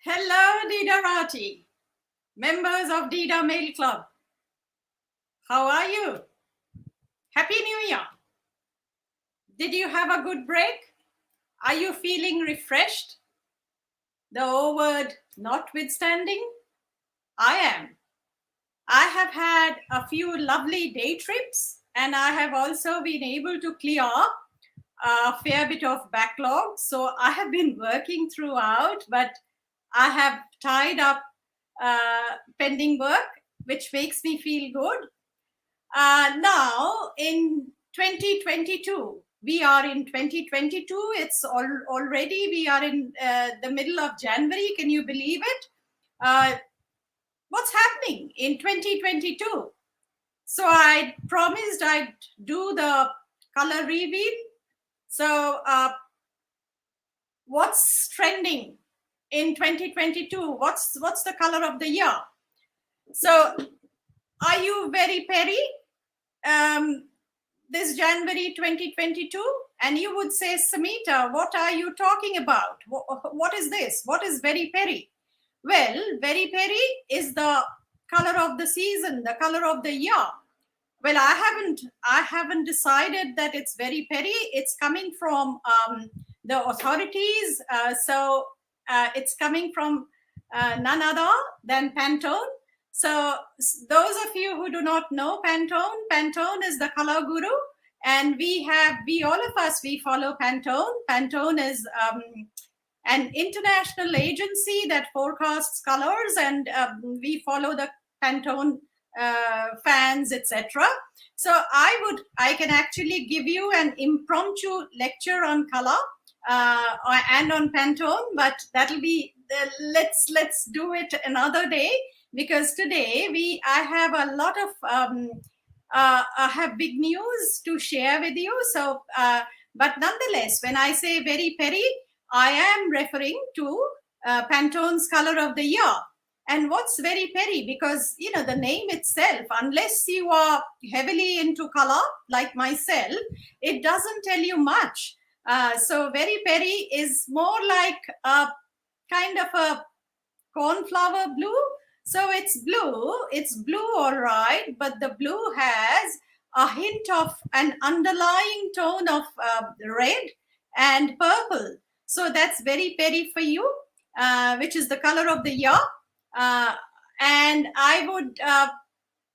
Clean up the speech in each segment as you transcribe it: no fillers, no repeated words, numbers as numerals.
Hello, Deidaa members of Deidaa Mail Club. How are you? Happy New Year. Did you have a good break? Are you feeling refreshed? The O word notwithstanding, I am. I have had a few lovely day trips, and I have also been able to clear a fair bit of backlog. So I have been working throughout, but I have tied up pending work, which makes me feel good. Now in 2022, we are in 2022. It's already, we are in the middle of January. Can you believe it? What's happening in 2022? So I promised I'd do the color reveal. So what's trending in 2022? What's the color of the year? So are you very peri this January 2022? And you would say, Samita, what are you talking about? What is this? What is very peri? Well, very peri is the color of the season, the color of the year. Well, I haven't decided that it's very peri. It's coming from the authorities. So it's coming from none other than Pantone. So those of you who do not know Pantone, Pantone is the color guru. And we all of us, we follow Pantone. Pantone is an international agency that forecasts colors, and we follow the Pantone fans, etc. So I can actually give you an impromptu lecture on color and on Pantone, but that'll be let's do it another day, because today I have a lot of I have big news to share with you. So but nonetheless, when I say very peri, I am referring to Pantone's color of the year. And what's very peri? Because, you know, the name itself, unless you are heavily into color like myself, it doesn't tell you much. So very peri is more like a kind of a cornflower blue. So it's blue all right, but the blue has a hint of an underlying tone of red and purple. So that's very peri for you, which is the color of the year. And I would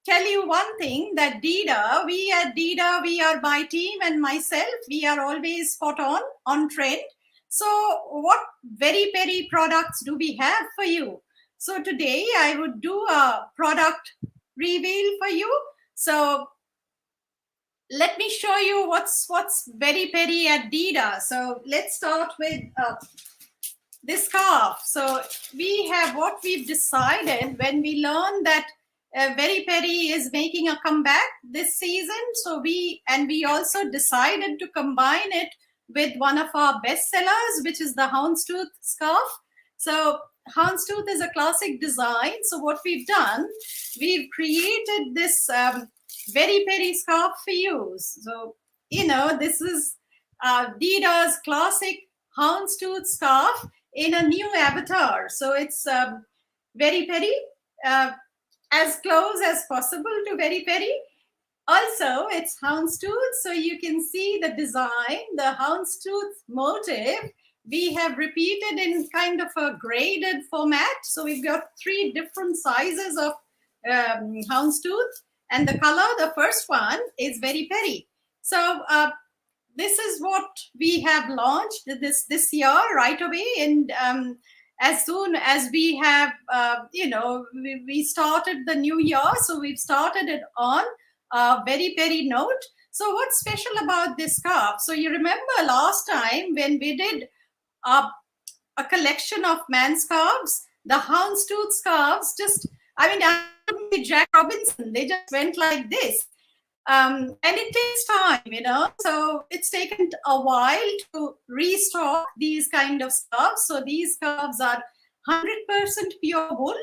tell you one thing, that Deidaa, we are my team and myself, we are always spot on trend. So what very peri products do we have for you? So today I would do a product reveal for you. So let me show you what's very peri at Deidaa. So let's start with this scarf. So we have what we've decided when we learned that very peri is making a comeback this season. So we also decided to combine it with one of our bestsellers, which is the Houndstooth Scarf. So Houndstooth is a classic design. So what we've done, we've created this very peri scarf for you. So, you know, this is Deidaa's classic Houndstooth scarf in a new avatar. So it's very peri, as close as possible to very peri. Also, it's Houndstooth, so you can see the design, the Houndstooth motif. We have repeated in kind of a graded format. So we've got 3 different sizes of Houndstooth, and the color, the first one is very peri. So this is what we have launched this year right away. And as soon as we have, you know, we started the new year. So we've started it on a very peri note. So what's special about this scarf? So you remember last time when we did a collection of man scarves, the Houndstooth scarves, just, I mean, I wouldn't be Jack Robinson. They just went like this. And it takes time, you know, so it's taken a while to restock these kind of scarves. So these scarves are 100% pure wool,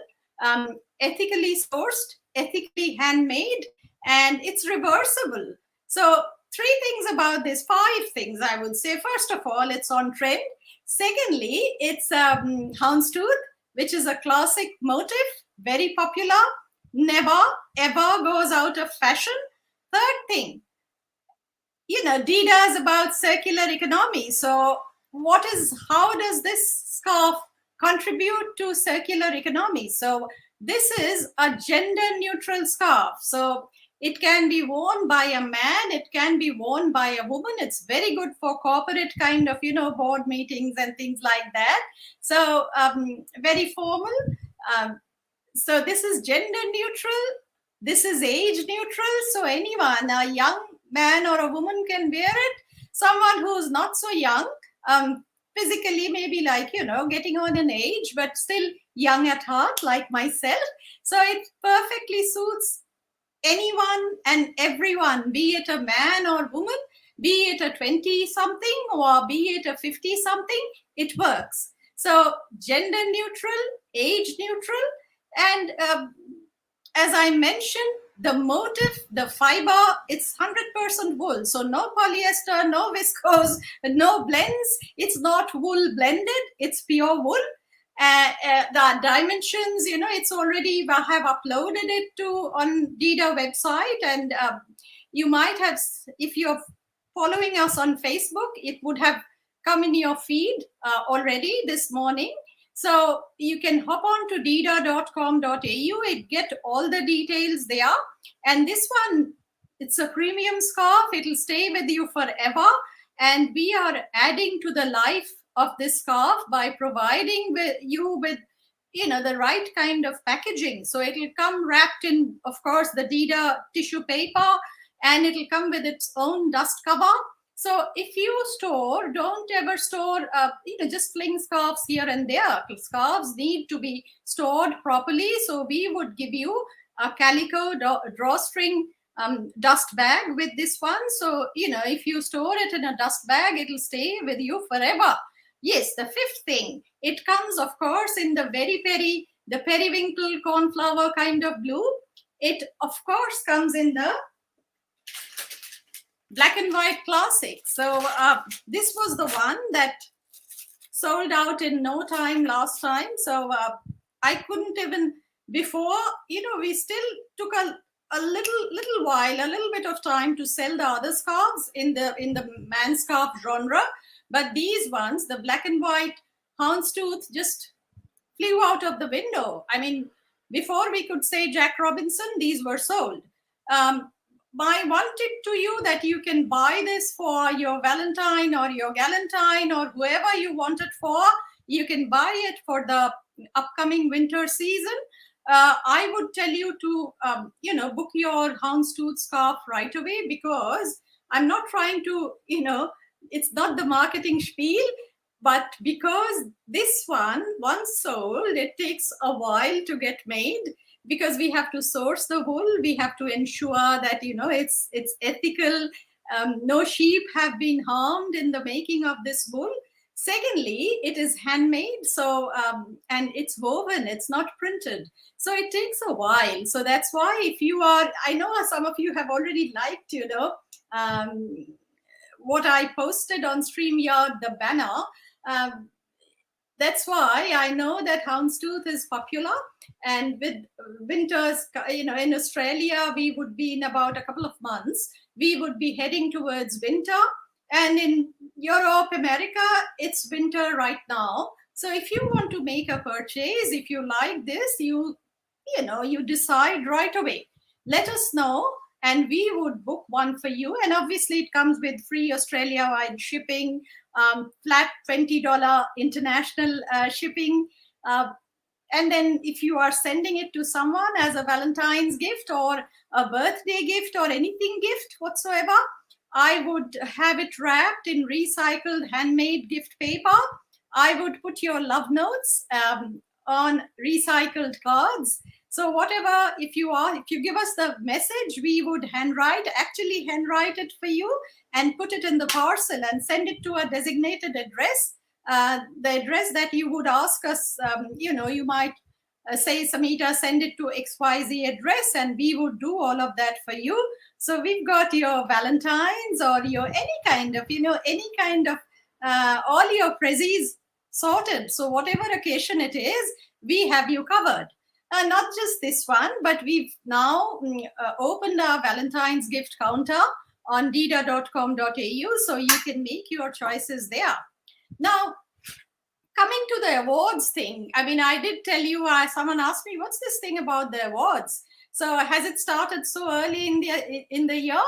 ethically sourced, ethically handmade, and it's reversible. So 3 things about this, 5 things I would say. First of all, it's on trend. Secondly, it's Houndstooth. which is a classic motif, very popular, never ever goes out of fashion. Third thing, Deidaa is about circular economy. So how does this scarf contribute to circular economy? So this is a gender neutral scarf. So it can be worn by a man, it can be worn by a woman. It's very good for corporate kind of, board meetings and things like that. So very formal. So this is gender neutral. This is age neutral. So anyone, a young man or a woman can wear it. Someone who's not so young, physically maybe getting on an age, but still young at heart like myself. So it perfectly suits anyone and everyone, be it a man or woman, be it a 20-something or be it a 50-something, it works. So gender neutral, age neutral, and as I mentioned, the motif, the fiber, it's 100% wool. So no polyester, no viscose, no blends. It's not wool blended. It's pure wool. The dimensions, it's already, I have uploaded it on Deidaa website. And you might have, if you're following us on Facebook, it would have come in your feed already this morning. So you can hop on to deidaa.com.au and get all the details there. And this one, it's a premium scarf. It'll stay with you forever. And we are adding to the life of this scarf by providing you with, the right kind of packaging. So it'll come wrapped in, of course, the Deidaa tissue paper, and it'll come with its own dust cover. So if you don't ever store, just fling scarves here and there. Scarves need to be stored properly. So we would give you a calico drawstring dust bag with this one. So, if you store it in a dust bag, it'll stay with you forever. Yes, the fifth thing, it comes, of course, in the the periwinkle cornflower kind of blue. It, of course, comes in the black and white classic. So this was the one that sold out in no time last time. So I couldn't even before, we still took a little while, a little bit of time to sell the other scarves in the man scarf genre. But these ones, the black and white houndstooth, just flew out of the window. I mean, before we could say Jack Robinson, these were sold. My one tip to you that you can buy this for your Valentine or your Galentine or whoever you want it for. You can buy it for the upcoming winter season. I would tell you to, book your houndstooth scarf right away, because I'm not trying to, it's not the marketing spiel, but because this one, once sold, it takes a while to get made, because we have to source the wool. We have to ensure that, it's ethical. No sheep have been harmed in the making of this wool. Secondly, it is handmade, so and it's woven, it's not printed. So it takes a while. So that's why I know some of you have already liked, what I posted on StreamYard, the banner. That's why I know that houndstooth is popular. And with winters, in Australia, we would be in about a couple of months, we would be heading towards winter. And in Europe, America, it's winter right now. So if you want to make a purchase, if you like this, you decide right away. Let us know, and we would book one for you. And obviously, it comes with free Australia-wide shipping, flat $20 international shipping. And then if you are sending it to someone as a Valentine's gift or a birthday gift or anything gift whatsoever, I would have it wrapped in recycled handmade gift paper. I would put your love notes on recycled cards. So whatever, if you give us the message, we would handwrite it for you and put it in the parcel and send it to a designated address. The address that you would ask us, you might say, Samita, send it to XYZ address, and we would do all of that for you. So we've got your Valentines or your any kind of all your prezzies sorted. So whatever occasion it is, we have you covered. Not just this one, but we've now opened our Valentine's gift counter on Deidaa.com.au, so you can make your choices there. Now, coming to the awards thing, I mean, I did tell you, someone asked me, what's this thing about the awards? So has it started so early in the year?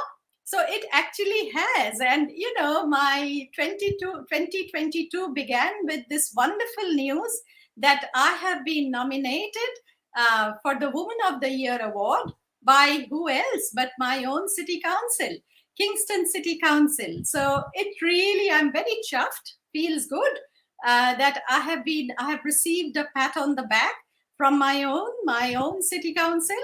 So it actually has. And, you know, my 2022 began with this wonderful news that I have been nominated for the Woman of the Year award by who else but my own city council, Kingston City Council. So it really, I'm very chuffed, feels good that I have received a pat on the back from my own city council.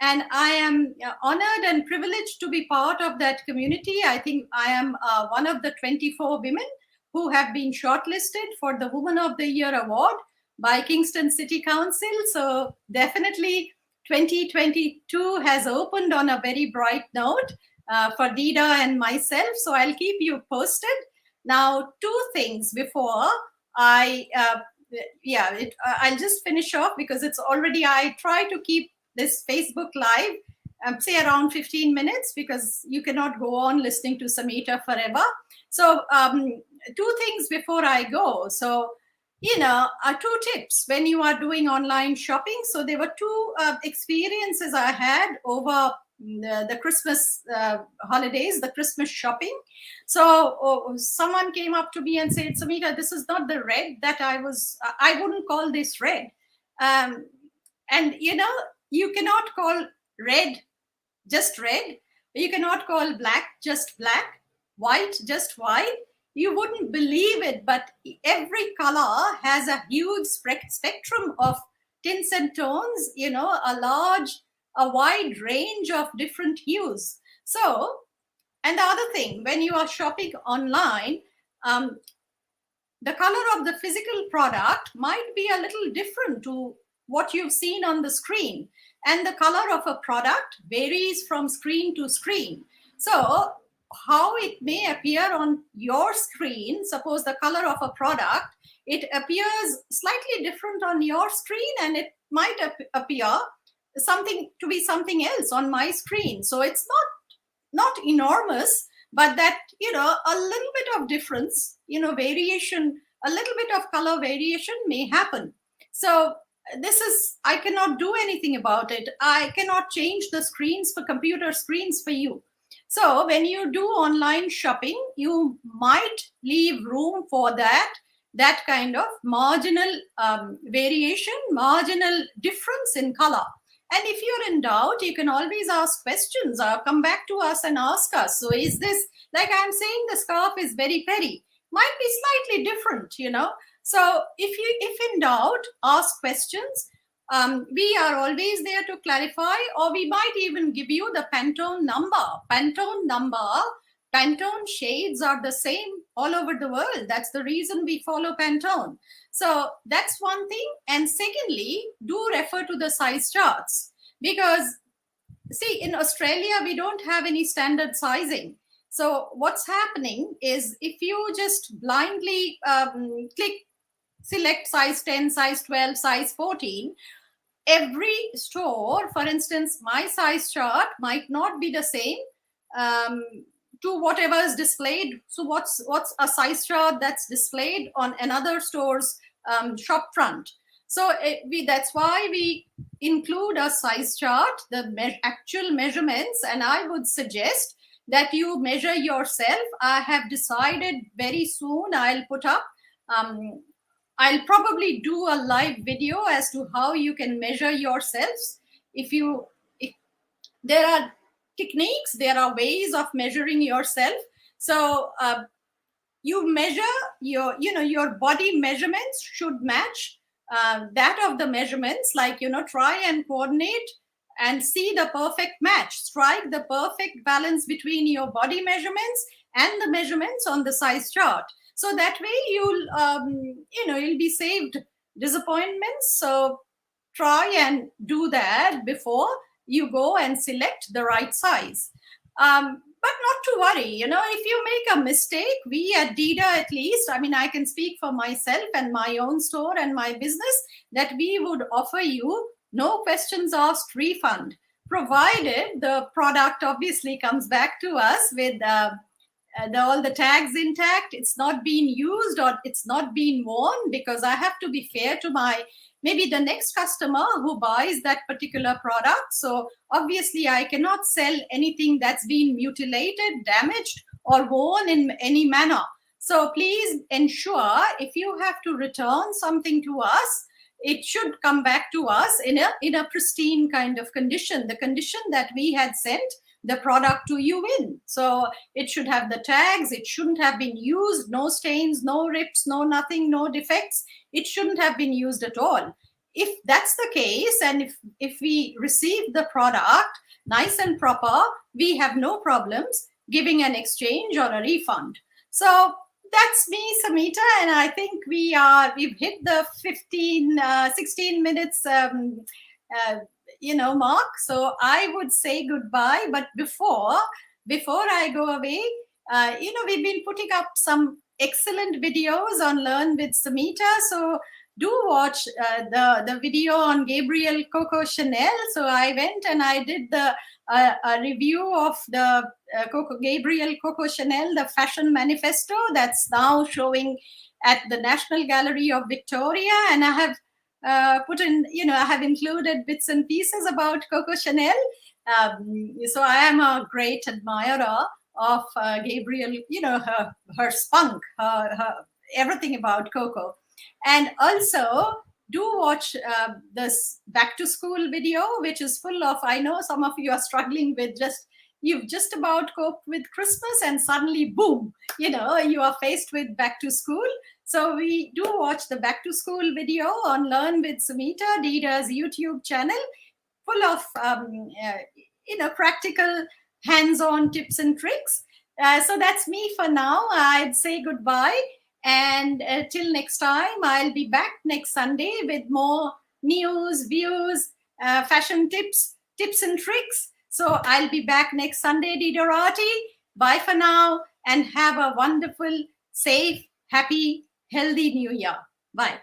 And I am honored and privileged to be part of that community. I think I am one of the 24 women who have been shortlisted for the Woman of the Year award by Kingston City Council. So definitely 2022 has opened on a very bright note for Deidaa and myself. So I'll keep you posted. Now, two things before I'll just finish off because it's already, I try to keep this Facebook Live, say around 15 minutes because you cannot go on listening to Samita forever. So two things before I go. So, you know, two tips when you are doing online shopping. So there were two experiences I had over the Christmas holidays, the Christmas shopping. So someone came up to me and said, Samita, this is not the red that I wouldn't call this red. And, you know, you cannot call red just red. You cannot call black just black, white just white. You wouldn't believe it, but every color has a huge spectrum of tints and tones, you know, a wide range of different hues. So, and the other thing, when you are shopping online, the color of the physical product might be a little different to what you've seen on the screen. And the color of a product varies from screen to screen. So how it may appear on your screen, suppose the color of a product, it appears slightly different on your screen and it might appear to be something else on my screen. So it's not enormous, but that, you know, a little bit of difference, you know, variation, a little bit of color variation may happen. So this is, I cannot do anything about it. I cannot change the screens for computer screens for you. So when you do online shopping, you might leave room for that kind of marginal variation, marginal difference in color. And if you're in doubt, you can always ask questions or come back to us and ask us. So is this, like I'm saying, the scarf is very peri, might be slightly different, you know. So if in doubt, ask questions. We are always there to clarify, or we might even give you the Pantone number. Pantone shades are the same all over the world. That's the reason we follow Pantone. So that's one thing. And secondly, do refer to the size charts because, see, in Australia, we don't have any standard sizing. So what's happening is if you just blindly select size 10, size 12, size 14, every store, for instance, my size chart might not be the same to whatever is displayed. So what's a size chart that's displayed on another store's shop front? So that's why we include a size chart, the actual measurements, and I would suggest that you measure yourself. I have decided very soon I'll put up, I'll probably do a live video as to how you can measure yourselves. If there are techniques, there are ways of measuring yourself. So you measure your body measurements should match that of the measurements, like, you know, try and coordinate and see the perfect match, strike the perfect balance between your body measurements and the measurements on the size chart. So that way you'll be saved disappointments. So try and do that before you go and select the right size. but not to worry. You know, if you make a mistake, we at Deidaa, at least, I mean, I can speak for myself and my own store and my business, that we would offer you no questions asked refund, provided the product obviously comes back to us with all the tags intact, it's not been used or it's not been worn, because I have to be fair to my, maybe the next customer who buys that particular product. So obviously I cannot sell anything that's been mutilated, damaged, or worn in any manner. So please ensure, if you have to return something to us, it should come back to us in a pristine kind of condition, the condition that we had sent the product to you in. So it should have the tags, it shouldn't have been used, no stains, no rips, no nothing, no defects. It shouldn't have been used at all. If that's the case, and if we receive the product nice and proper, we have no problems giving an exchange or a refund. So that's me, Samita, and I think we've hit the 16 minutes mark. So I would say goodbye. But before I go away, we've been putting up some excellent videos on Learn with Samita. So do watch the video on Gabriel Coco Chanel. So I went and I did a review of the Gabriel Coco Chanel, the fashion manifesto that's now showing at the National Gallery of Victoria. And I have I have included bits and pieces about Coco Chanel. So I am a great admirer of Gabriel, her spunk, her everything about Coco. And also do watch this back to school video, which is full of, I know some of you are struggling with you've just about coped with Christmas and suddenly, boom, you are faced with back to school. So we do watch the back to school video on Learn with Samita, Deidaa's YouTube channel, full of, practical hands-on tips and tricks. So that's me for now. I'd say goodbye. And till next time, I'll be back next Sunday with more news, views, fashion tips and tricks. So I'll be back next Sunday, Deidaa. Bye for now, and have a wonderful, safe, happy, healthy New Year. Bye.